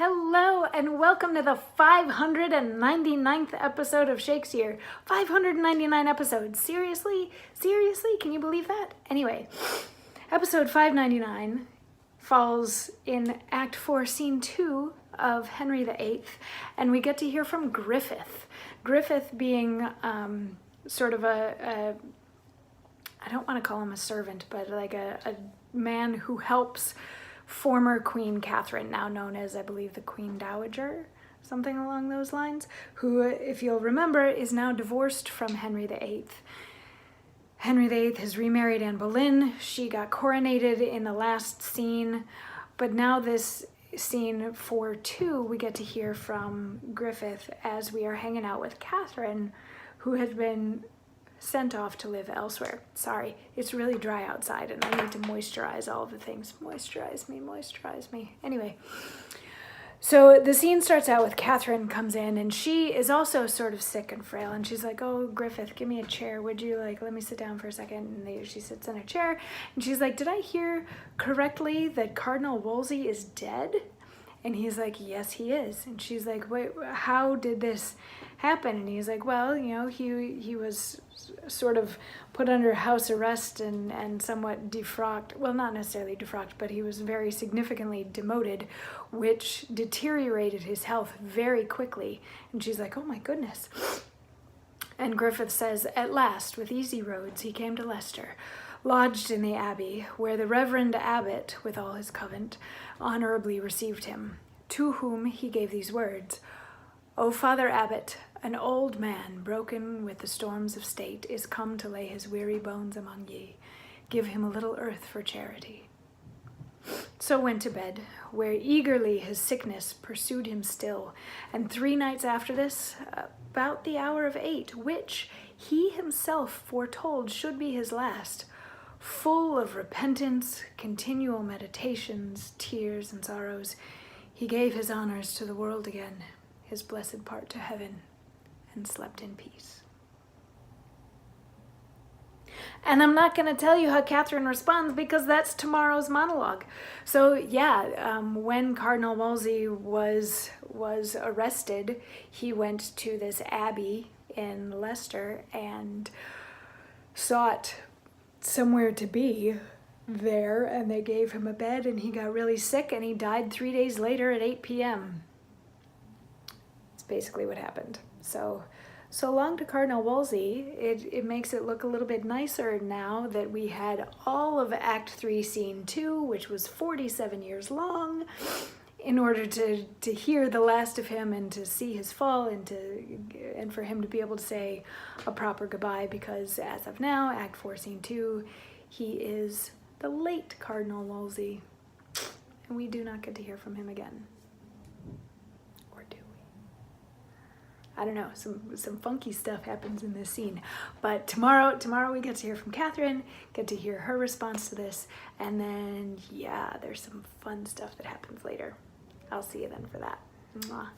Hello and welcome to the 599th episode of Shakesyear. 599 episodes. Seriously? Seriously? Can you believe that? Anyway, episode 599 falls in Act 4, Scene 2 of Henry VIII, and we get to hear from Griffith. Griffith being sort of I don't want to call him a servant, but like a man who helps former Queen Catherine, now known as, I believe, the Queen Dowager, something along those lines, who, if you'll remember, is now divorced from Henry VIII. Henry VIII has remarried Anne Boleyn. She got coronated in the last scene, but now this scene 4-2, we get to hear from Griffith as we are hanging out with Catherine, who has been sent off to live elsewhere. Sorry, it's really dry outside and I need to moisturize all of the things. Moisturize me. Anyway, so the scene starts out with Catherine comes in and she is also sort of sick and frail, and she's like, "Oh, Griffith, give me a chair. Would you let me sit down for a second?" And she sits in a chair and she's like, "Did I hear correctly that Cardinal Wolsey is dead?" And he's like, "Yes, he is." And she's like, "Wait, how did this happen?" And he's like, "Well, he was sort of put under house arrest and somewhat defrocked. Well, not necessarily defrocked, but he was very significantly demoted, which deteriorated his health very quickly." And she's like, "Oh my goodness." And Griffith says, "At last, with easy roads, he came to Leicester, lodged in the abbey, where the reverend abbot, with all his covent, honorably received him, to whom he gave these words: O Father Abbot, an old man, broken with the storms of state, is come to lay his weary bones among ye. Give him a little earth for charity. So went to bed, where eagerly his sickness pursued him still, and 3 nights after this, about the hour of 8, which he himself foretold should be his last, full of repentance, continual meditations, tears, and sorrows, he gave his honors to the world again, his blessed part to heaven, and slept in peace." And I'm not going to tell you how Catherine responds because that's tomorrow's monologue. So yeah, when Cardinal Wolsey was arrested, he went to this abbey in Leicester and sought somewhere to be there, and they gave him a bed and he got really sick and he died 3 days later at 8 p.m. That's basically what happened. So long to Cardinal Wolsey. It makes it look a little bit nicer now that we had all of Act 3, Scene 2, which was 47 years long, in order to hear the last of him and to see his fall and for him to be able to say a proper goodbye, because as of now, Act 4, Scene 2, he is the late Cardinal Wolsey, and we do not get to hear from him again. Or do we? I don't know, some funky stuff happens in this scene, but tomorrow we get to hear from Catherine, get to hear her response to this, and then yeah, there's some fun stuff that happens later. I'll see you then for that. Mwah.